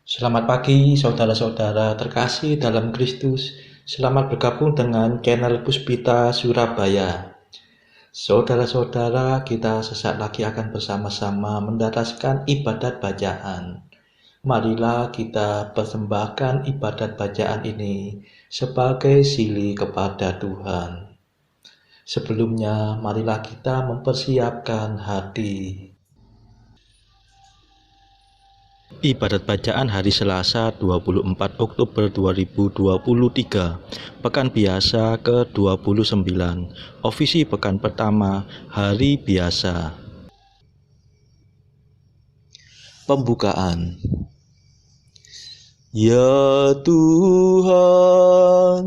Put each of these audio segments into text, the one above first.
Selamat pagi, saudara-saudara terkasih dalam Kristus. Selamat bergabung dengan channel Puspita Surabaya. Saudara-saudara, kita sesaat lagi akan bersama-sama mendaraskan ibadat bacaan. Marilah kita persembahkan ibadat bacaan ini sebagai sili kepada Tuhan. Sebelumnya, marilah kita mempersiapkan hati. Ibadat bacaan hari Selasa 24 Oktober 2023, Pekan Biasa ke-29, Ofisi Pekan Pertama, Hari Biasa. Pembukaan. Ya Tuhan,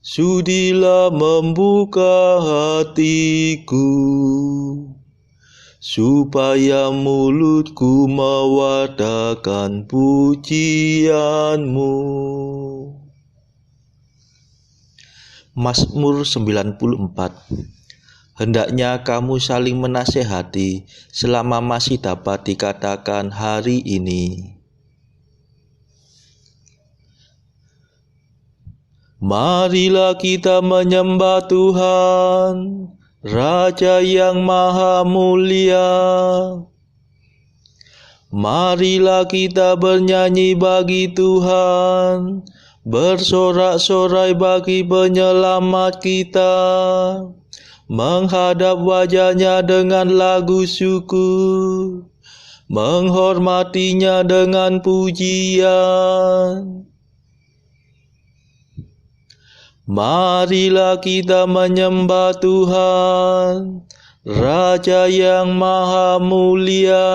sudilah membuka hatiku, supaya mulutku mewartakan pujian-Mu. Mazmur 94. Hendaknya kamu saling menasehati selama masih dapat dikatakan hari ini. Marilah kita menyembah Tuhan, Raja yang Maha Mulia. Marilah kita bernyanyi bagi Tuhan, bersorak-sorai bagi penyelamat kita, menghadap wajah-Nya dengan lagu syukur, menghormatinya dengan pujian. Marilah kita menyembah Tuhan, Raja yang Maha Mulia.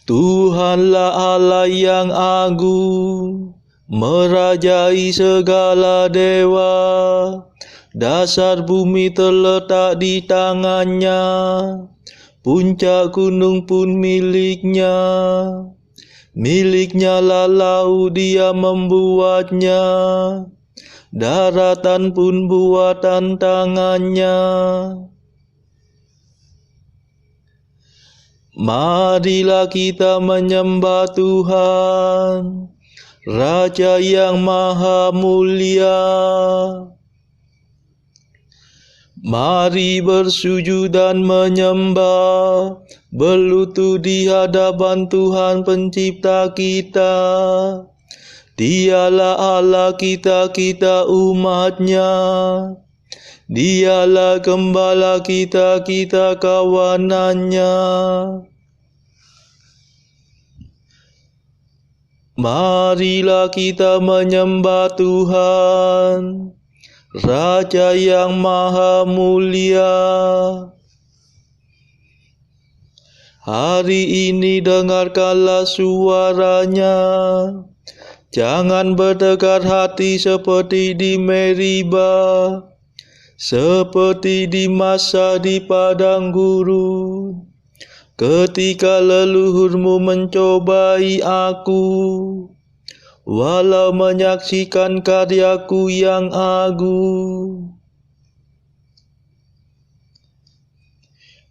Tuhanlah Allah yang agung, merajai segala dewa. Dasar bumi terletak di tangan-Nya, puncak gunung pun milik-Nya. Milik-Nya lah laut, Dia membuatnya, daratan pun buatan tangan-Nya. Marilah kita menyembah Tuhan, Raja yang Maha Mulia. Mari bersujud dan menyembah, berlutut di hadapan Tuhan Pencipta kita. Dialah Allah kita, kita umat-Nya. Dialah Gembala kita, kita kawanan-Nya. Marilah kita menyembah Tuhan, Raja yang Maha Mulia. Hari ini dengarkanlah suara-Nya. Jangan berdekat hati seperti di Meriba, seperti di masa di padang gurun, ketika leluhurmu mencobai aku, walau menyaksikan karyaku yang agung.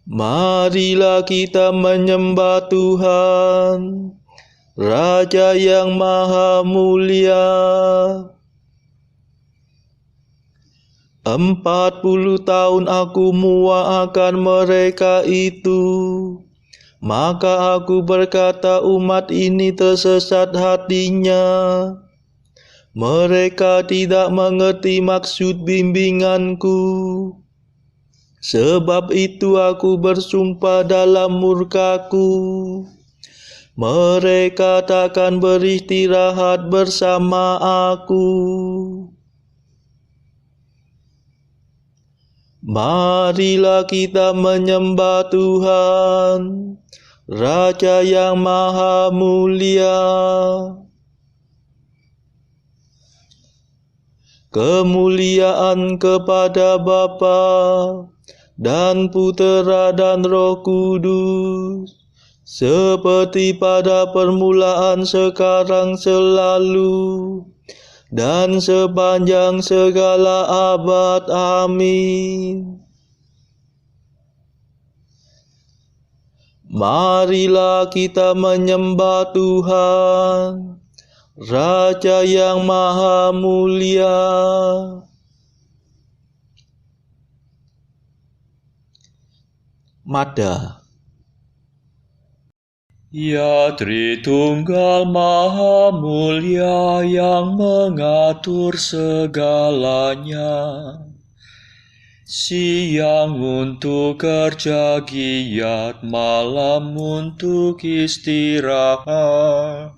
Marilah kita menyembah Tuhan, Raja yang Maha Mulia. 40 tahun aku muak akan mereka itu. Maka aku berkata, umat ini tersesat hatinya. Mereka tidak mengerti maksud bimbinganku. Sebab itu aku bersumpah dalam murkaku, mereka takkan beristirahat bersama aku. Marilah kita menyembah Tuhan, Raja yang Maha Mulia. Kemuliaan kepada Bapa dan Putera dan Roh Kudus, seperti pada permulaan, sekarang, selalu, dan sepanjang segala abad. Amin. Marilah kita menyembah Tuhan, Raja yang Maha Mulia. Mada. Ya Tritunggal Maha Mulia yang mengatur segalanya, siang untuk kerja giat, malam untuk istirahat.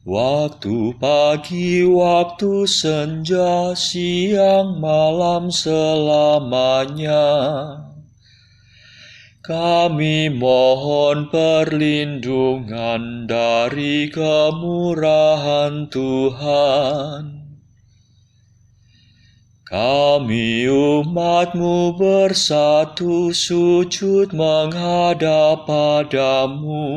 Waktu pagi, waktu senja, siang malam selamanya. Kami mohon perlindungan dari kemurahan Tuhan. Kami umat-Mu bersatu sujud menghadap padamu,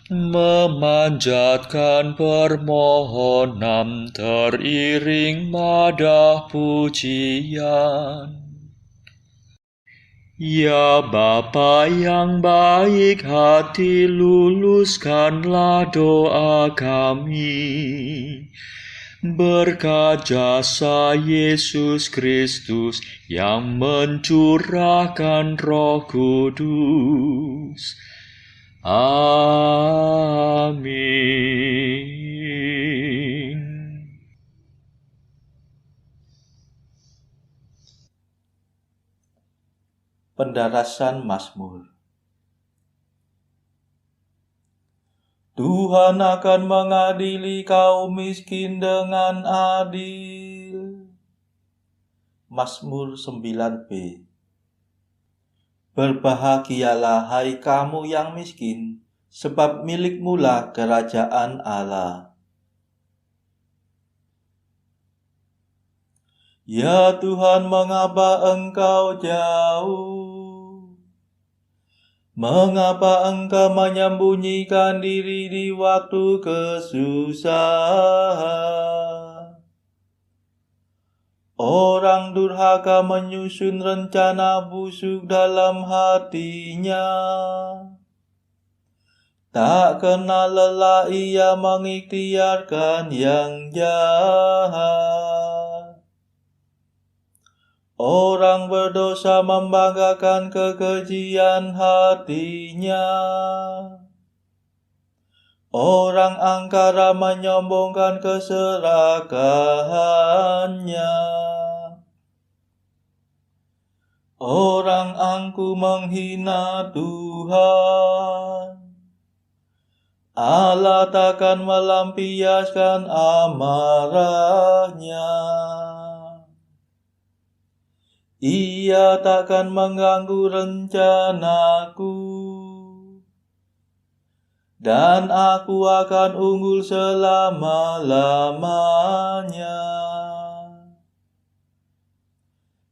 memanjatkan permohonan teriring madah pujian. Ya Bapa yang baik hati, luluskanlah doa kami. Berkat jasa Yesus Kristus yang mencurahkan Roh Kudus. Amin. Pendarasan Mazmur. Tuhan akan mengadili kaum miskin dengan adil. Mazmur 9b. Berbahagialah hai kamu yang miskin, sebab milikmu lah kerajaan Allah. Ya Tuhan, mengapa Engkau jauh? Mengapa Engkau menyembunyikan diri di waktu kesusahan? Orang durhaka menyusun rencana busuk dalam hatinya. Tak kenal lelah ia mengikhtiarkan yang jahat. Orang berdosa membanggakan kekejian hatinya. Orang angkara menyombongkan keserakahannya. Orang angkuh menghina Tuhan. Allah takkan melampiaskan amarahnya. Ia takkan mengganggu rencanaku, dan aku akan unggul selama-lamanya.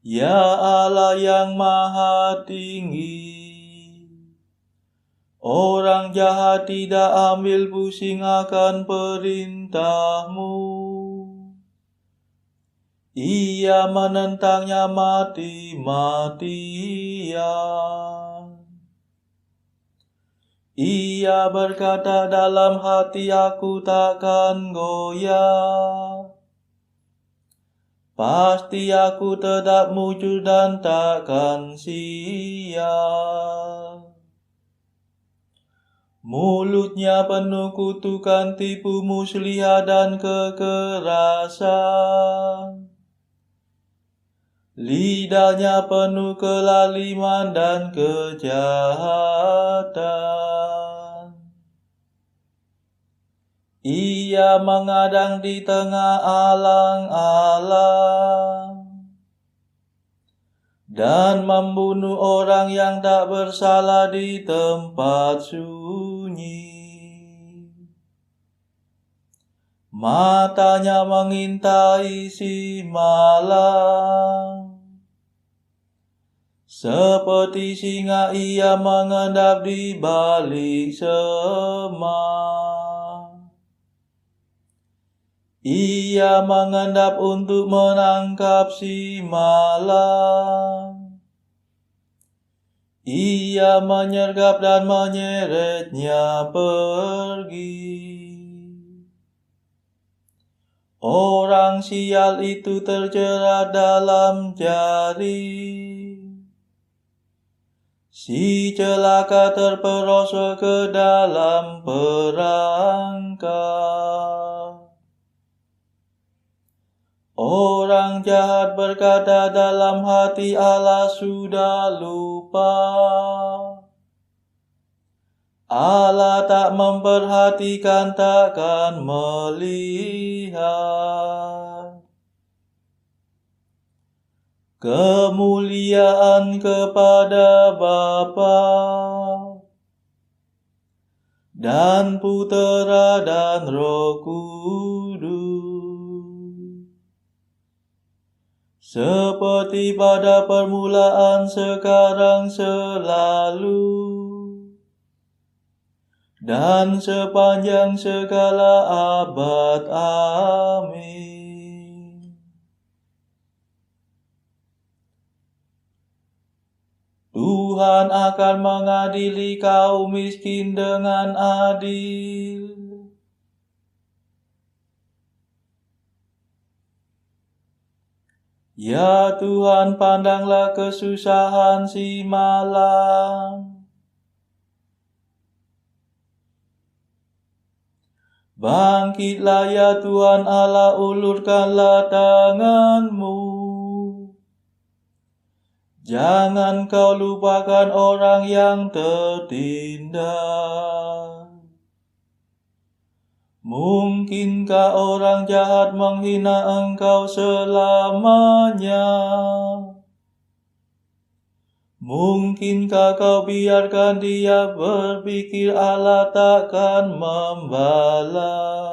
Ya Allah yang Maha Tinggi, orang jahat tidak ambil pusing akan perintah-Mu. Ia menentangnya mati-matian. Ia berkata dalam hati, aku takkan goyah. Pasti aku tetap muncul dan takkan sial. Mulutnya penuh kutukan, tipu muslihat dan kekerasan. Lidahnya penuh kelaliman dan kejahatan. Ia mengadang di tengah alang-alang dan membunuh orang yang tak bersalah di tempat sunyi. Matanya mengintai si malang. Seperti singa ia mengendap di balik semak. Ia mengendap untuk menangkap si malang. Ia menyergap dan menyeretnya pergi. Orang sial itu terjerat dalam jaring. Si celaka terperosok ke dalam perangkap. Orang jahat berkata dalam hati, Allah sudah lupa. Allah tak memperhatikan, takkan melihat. Kemuliaan kepada Bapa dan Putera dan Roh Kudus, seperti pada permulaan, sekarang, selalu, dan sepanjang segala abad. Amin. Tuhan akan mengadili kaum miskin dengan adil. Ya Tuhan, pandanglah kesusahan si malang. Bangkitlah ya Tuhan Allah, ulurkanlah tangan-Mu. Jangan Kau lupakan orang yang tertindas. Mungkinkah orang jahat menghina Engkau selamanya? Mungkinkah Kau biarkan dia berpikir Allah takkan membalas?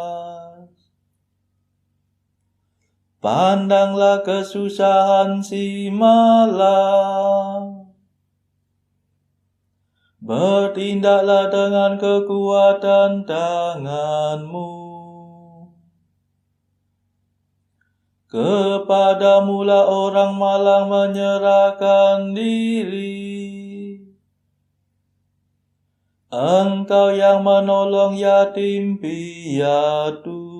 Pandanglah kesusahan si malang. Bertindaklah dengan kekuatan tangan-Mu. Kepadamu-lah orang malang menyerahkan diri. Engkau yang menolong yatim piatu.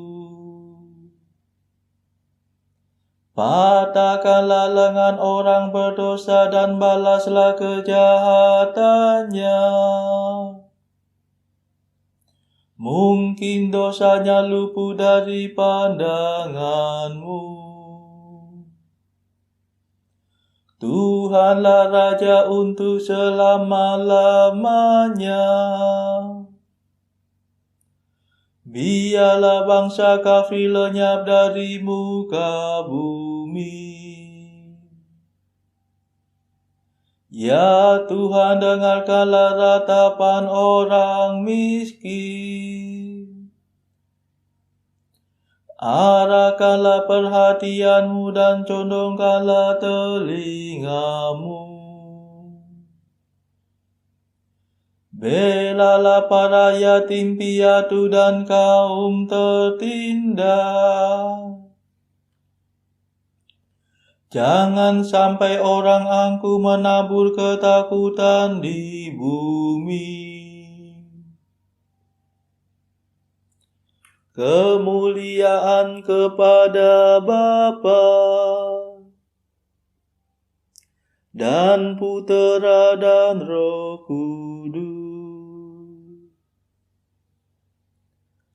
Patahkanlah lengan orang berdosa dan balaslah kejahatannya. Mungkin dosanya luput dari pandangan-Mu. Tuhanlah Raja untuk selama-lamanya. Biarlah bangsa kafir lenyap dari muka bumi. Ya Tuhan, dengarkanlah ratapan orang miskin. Arahkanlah perhatian-Mu dan condongkanlah telinga-Mu. Belalah para yatim piatu dan kaum tertindas. Jangan sampai orang angkuh menabur ketakutan di bumi. Kemuliaan kepada Bapa dan Putera dan Roh Kudus,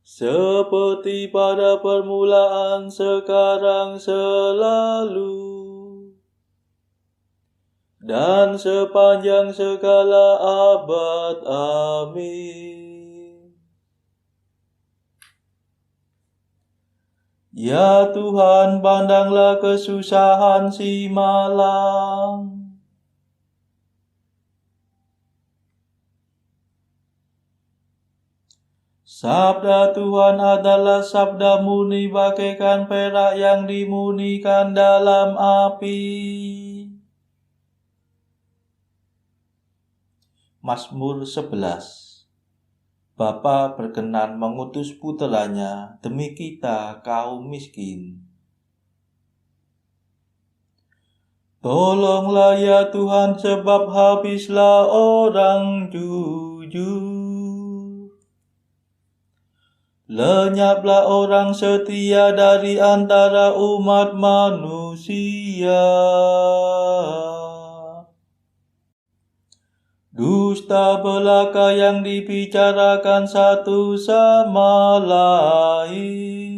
seperti pada permulaan, sekarang, selalu, dan sepanjang segala abad. Amin. Ya Tuhan, pandanglah kesusahan si malang. Sabda Tuhan adalah sabda murni bagaikan perak yang dimurnikan dalam api. Mazmur 11. Bapa berkenan mengutus puteranya demi kita kaum miskin. Tolonglah ya Tuhan, sebab habislah orang jujur. Lenyaplah orang setia dari antara umat manusia. Dusta belaka yang dibicarakan satu sama lain.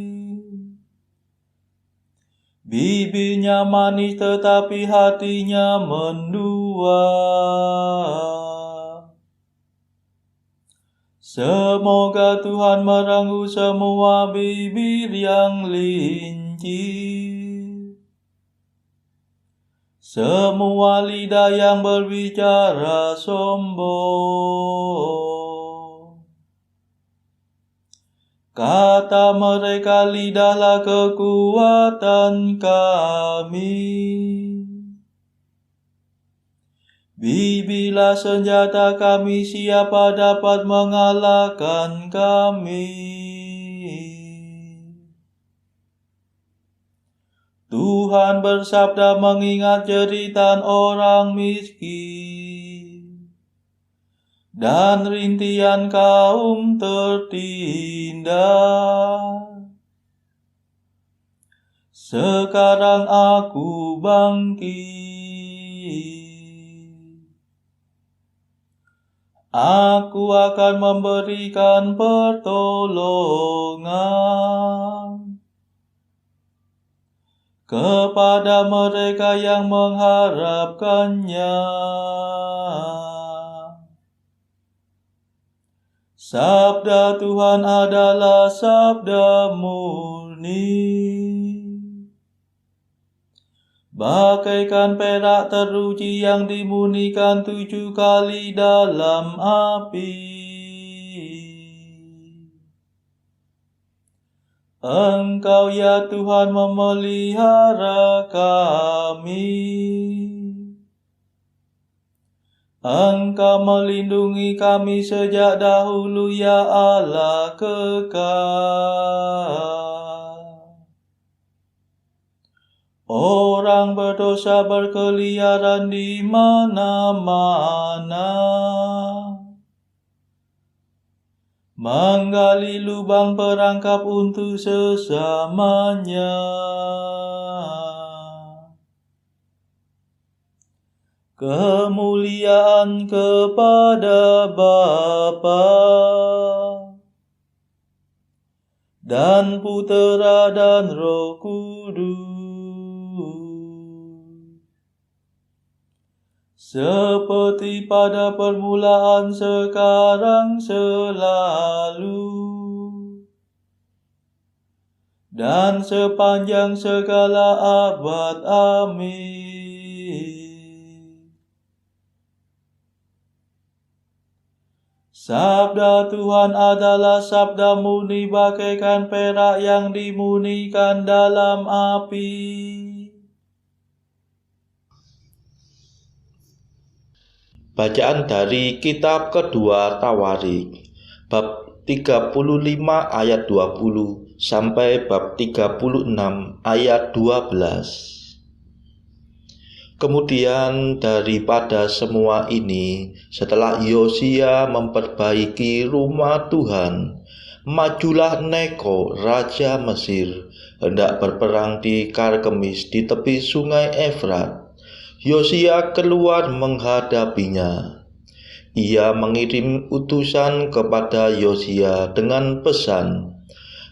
Bibirnya manis tetapi hatinya mendua. Semoga Tuhan merenggut semua bibir yang licin, semua lidah yang berbicara sombong. Kata mereka, lidahlah kekuatan kami. Bibirlah senjata kami, siapa dapat mengalahkan kami? Tuhan bersabda mengingat jeritan orang miskin dan rintihan kaum tertindas. Sekarang aku bangkit, aku akan memberikan pertolongan kepada mereka yang mengharapkannya. Sabda Tuhan adalah sabda murni, bagaikan perak teruji yang dimurnikan 7 kali dalam api. Engkau ya Tuhan memelihara kami. Engkau melindungi kami sejak dahulu ya Allah kekal. Orang berdosa berkeliaran di mana-mana, menggali lubang perangkap untuk sesamanya. Kemuliaan kepada Bapa dan Putera dan Roh Kudus, seperti pada permulaan, sekarang, selalu, dan sepanjang segala abad. Amin. Sabda Tuhan adalah sabda murni, bagaikan perak yang dimurnikan dalam api. Bacaan dari kitab kedua Tawarik, bab 35 ayat 20 sampai bab 36 ayat 12. Kemudian daripada semua ini, setelah Yosia memperbaiki rumah Tuhan, majulah Neko, raja Mesir, hendak berperang di Karkemis di tepi sungai Efrat. Yosia keluar menghadapinya. Ia mengirim utusan kepada Yosia dengan pesan,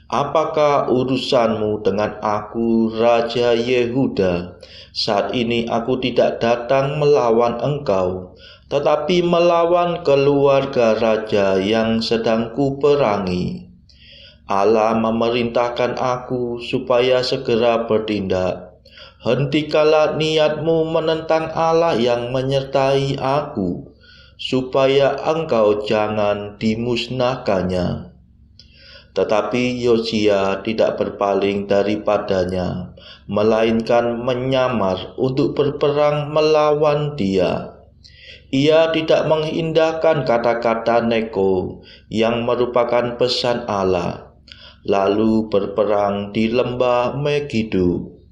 "Apakah urusanmu dengan aku, Raja Yehuda? Saat ini aku tidak datang melawan engkau, tetapi melawan keluarga raja yang sedang kuperangi. Allah memerintahkan aku supaya segera bertindak. Hentikanlah niatmu menentang Allah yang menyertai aku, supaya engkau jangan dimusnahkannya." Tetapi Yosia tidak berpaling daripadanya, melainkan menyamar untuk berperang melawan dia. Ia tidak mengindahkan kata-kata Neko yang merupakan pesan Allah, lalu berperang di lembah Megido.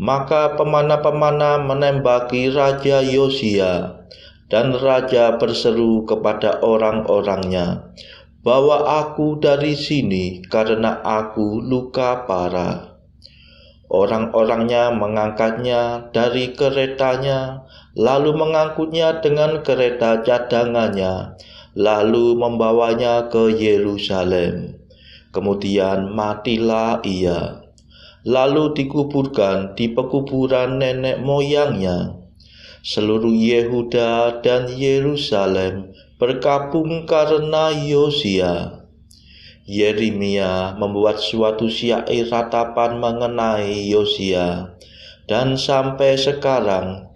Maka pemana-pemana menembaki Raja Yosia, dan raja berseru kepada orang-orangnya, "Bawa aku dari sini, karena aku luka parah." Orang-orangnya mengangkatnya dari keretanya, lalu mengangkutnya dengan kereta cadangannya, lalu membawanya ke Yerusalem. Kemudian matilah ia, lalu dikuburkan di pekuburan nenek moyangnya. Seluruh Yehuda dan Yerusalem berkabung karena Yosia. Yeremia membuat suatu syair ratapan mengenai Yosia, dan sampai sekarang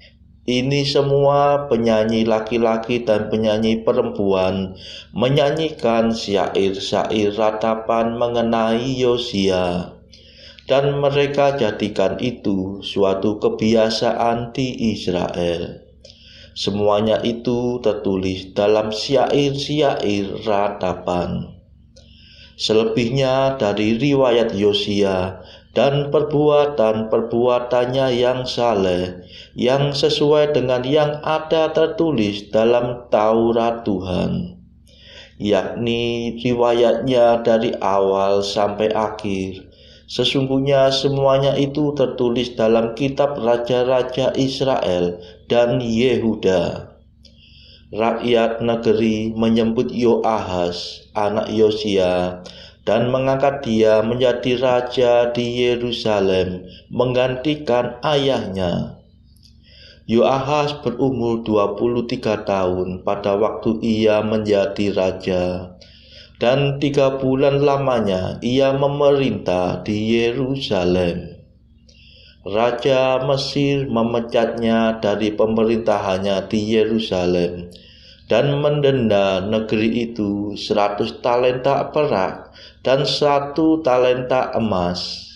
ini semua penyanyi laki-laki dan penyanyi perempuan menyanyikan syair-syair ratapan mengenai Yosia, dan mereka jadikan itu suatu kebiasaan di Israel. Semuanya itu tertulis dalam syair-syair ratapan. Selebihnya dari riwayat Yosia dan perbuatan-perbuatannya yang saleh, yang sesuai dengan yang ada tertulis dalam Taurat Tuhan, yakni riwayatnya dari awal sampai akhir. Sesungguhnya semuanya itu tertulis dalam kitab Raja-Raja Israel dan Yehuda. Rakyat negeri menyebut Yoahas, anak Yosia, dan mengangkat dia menjadi raja di Yerusalem, menggantikan ayahnya. Yoahas berumur 23 tahun pada waktu ia menjadi raja, dan 3 bulan lamanya ia memerintah di Yerusalem. Raja Mesir memecatnya dari pemerintahannya di Yerusalem dan mendenda negeri itu 100 talenta perak dan 1 talenta emas.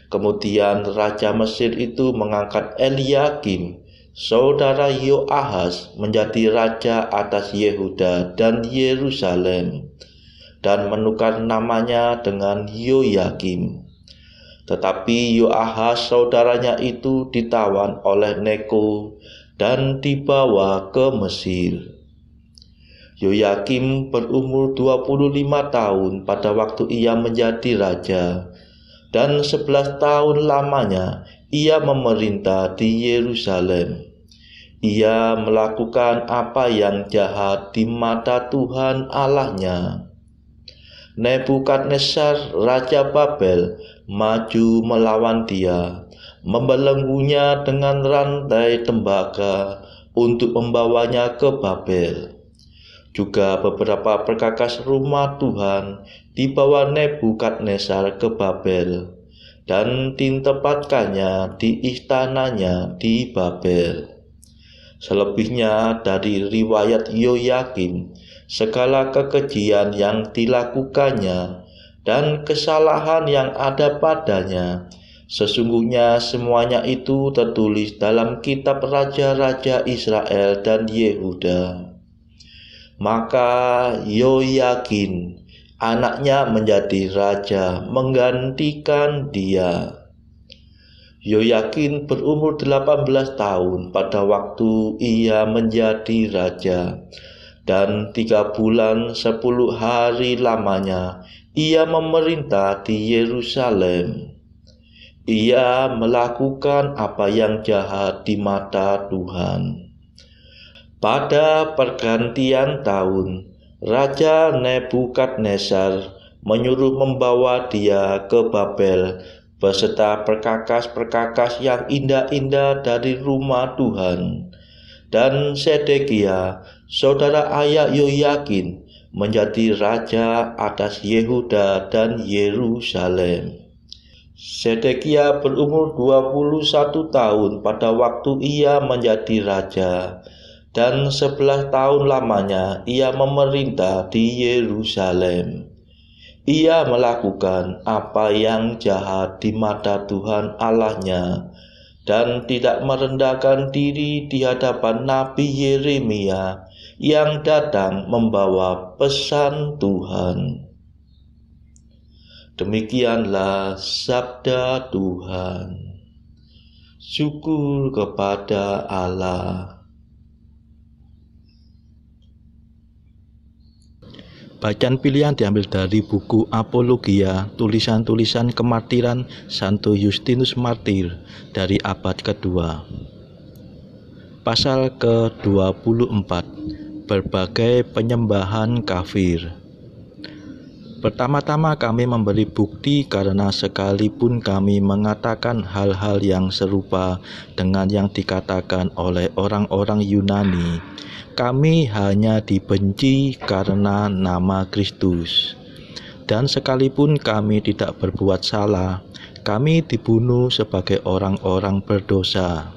Kemudian Raja Mesir itu mengangkat Eliakim, saudara Yoahas, menjadi raja atas Yehuda dan Yerusalem, dan menukar namanya dengan Yoyakim. Tetapi Yoahas saudaranya itu ditawan oleh Neko dan dibawa ke Mesir. Yoyakim berumur 25 tahun pada waktu ia menjadi raja, dan 11 tahun lamanya ia memerintah di Yerusalem. Ia melakukan apa yang jahat di mata Tuhan Allahnya. Nebukadnezar Raja Babel maju melawan dia, membelenggunya dengan rantai tembaga untuk membawanya ke Babel. Juga beberapa perkakas rumah Tuhan dibawa Nebukadnezar ke Babel dan ditempatkannya di istananya di Babel. Selebihnya dari riwayat Yoyakim, segala kekejian yang dilakukannya dan kesalahan yang ada padanya, sesungguhnya semuanya itu tertulis dalam kitab Raja-Raja Israel dan Yehuda. Maka Yoyakin, anaknya, menjadi raja menggantikan dia. Yoyakin berumur 18 tahun pada waktu ia menjadi raja, dan 3 bulan 10 hari lamanya ia memerintah di Yerusalem. Ia melakukan apa yang jahat di mata Tuhan. Pada pergantian tahun, Raja Nebukadnezar menyuruh membawa dia ke Babel beserta perkakas-perkakas yang indah-indah dari rumah Tuhan. Dan Sedekia, saudara ayah Yoyakin, menjadi raja atas Yehuda dan Yerusalem. Sedekia berumur 21 tahun pada waktu ia menjadi raja, dan 11 tahun lamanya ia memerintah di Yerusalem. Ia melakukan apa yang jahat di mata Tuhan Allahnya, dan tidak merendahkan diri di hadapan Nabi Yeremia yang datang membawa pesan Tuhan. Demikianlah sabda Tuhan. Syukur kepada Allah. Bacaan pilihan diambil dari buku Apologia, tulisan-tulisan kemartiran Santo Justinus Martir dari abad kedua. Pasal ke-24, berbagai penyembahan kafir. Pertama-tama kami memberi bukti karena sekalipun kami mengatakan hal-hal yang serupa dengan yang dikatakan oleh orang-orang Yunani, kami hanya dibenci karena nama Kristus. Dan sekalipun kami tidak berbuat salah, kami dibunuh sebagai orang-orang berdosa.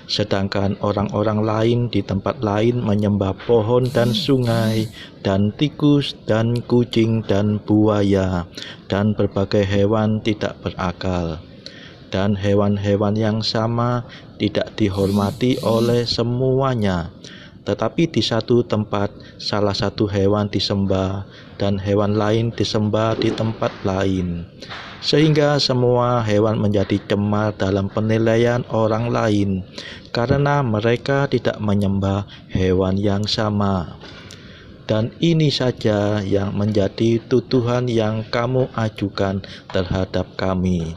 Sedangkan orang-orang lain di tempat lain menyembah pohon dan sungai, dan tikus dan kucing dan buaya, dan berbagai hewan tidak berakal. Dan hewan-hewan yang sama tidak dihormati oleh semuanya. Tetapi di satu tempat salah satu hewan disembah, dan hewan lain disembah di tempat lain. Sehingga semua hewan menjadi cemar dalam penilaian orang lain, karena mereka tidak menyembah hewan yang sama. Dan ini saja yang menjadi tuduhan yang kamu ajukan terhadap kami,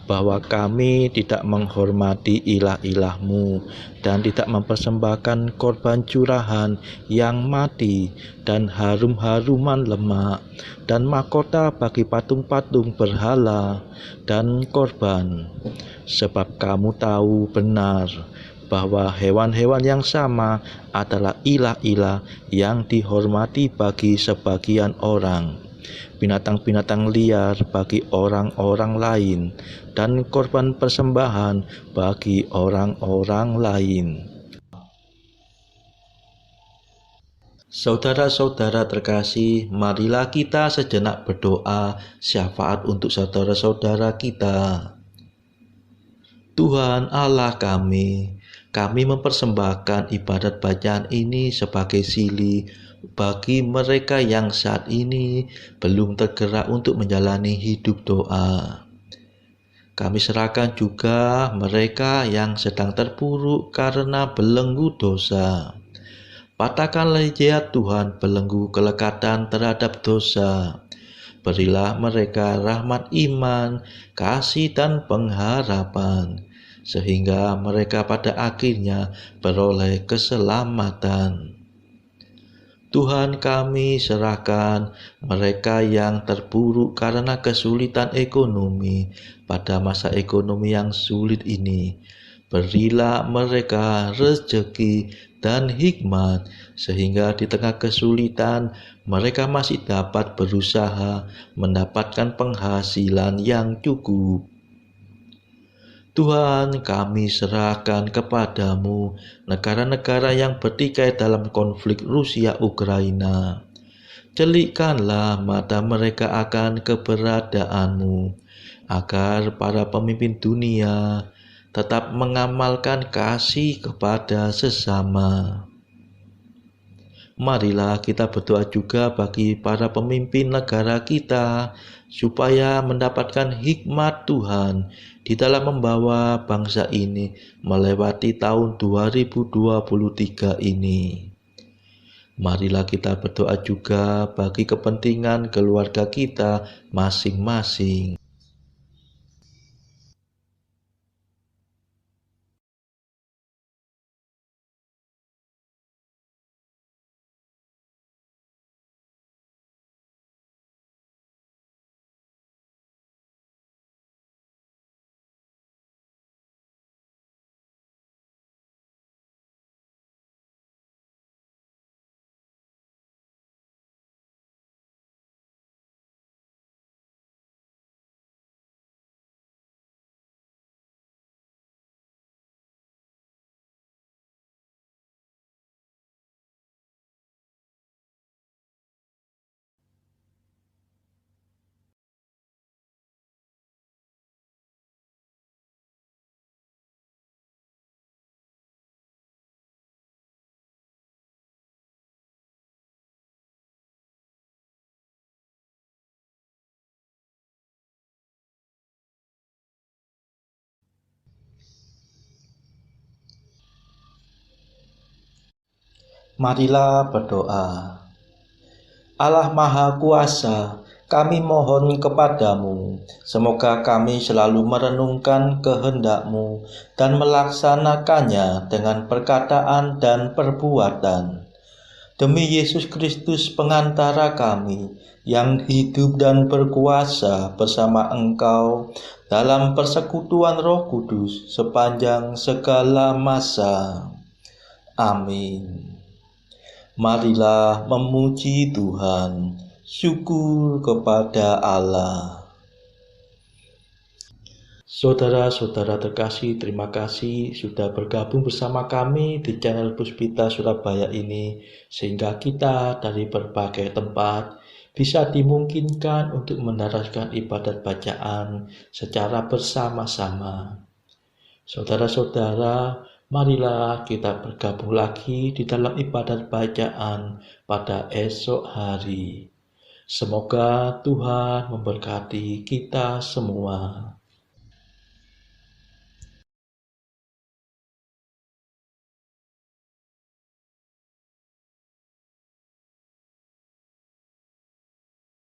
bahwa kami tidak menghormati ilah-ilahmu dan tidak mempersembahkan korban curahan yang mati dan harum-haruman lemak dan mahkota bagi patung-patung berhala dan korban. Sebab kamu tahu benar bahwa hewan-hewan yang sama adalah ilah-ilah yang dihormati bagi sebagian orang, binatang-binatang liar bagi orang-orang lain, dan korban persembahan bagi orang-orang lain. Saudara-saudara terkasih, marilah kita sejenak berdoa syafaat untuk saudara-saudara kita. Tuhan Allah kami mempersembahkan ibadat bacaan ini sebagai sili bagi mereka yang saat ini belum tergerak untuk menjalani hidup doa. Kami serahkan juga mereka yang sedang terpuruk karena belenggu dosa. Patahkanlah ya Tuhan belenggu kelekatan terhadap dosa. Berilah mereka rahmat iman, kasih dan pengharapan, sehingga mereka pada akhirnya beroleh keselamatan. Tuhan, kami serahkan mereka yang terpuruk karena kesulitan ekonomi pada masa ekonomi yang sulit ini. Berilah mereka rezeki dan hikmat, sehingga di tengah kesulitan mereka masih dapat berusaha mendapatkan penghasilan yang cukup. Tuhan, kami serahkan kepadamu negara-negara yang bertikai dalam konflik Rusia-Ukraina. Celikkanlah mata mereka akan keberadaanmu, agar para pemimpin dunia tetap mengamalkan kasih kepada sesama. Marilah kita berdoa juga bagi para pemimpin negara kita, supaya mendapatkan hikmat Tuhan di dalam membawa bangsa ini melewati tahun 2023 ini. Marilah kita berdoa juga bagi kepentingan keluarga kita masing-masing. Marilah berdoa. Allah Maha Kuasa, kami mohon kepadamu, semoga kami selalu merenungkan kehendak-Mu dan melaksanakannya dengan perkataan dan perbuatan. Demi Yesus Kristus pengantara kami, yang hidup dan berkuasa bersama Engkau dalam persekutuan Roh Kudus sepanjang segala masa. Amin. Marilah memuji Tuhan, syukur kepada Allah. Saudara-saudara terkasih, terima kasih sudah bergabung bersama kami di channel Puspita Surabaya ini, sehingga kita dari berbagai tempat bisa dimungkinkan untuk mendaraskan ibadat bacaan secara bersama-sama. Saudara-saudara, marilah kita bergabung lagi di dalam ibadat bacaan pada esok hari. Semoga Tuhan memberkati kita semua.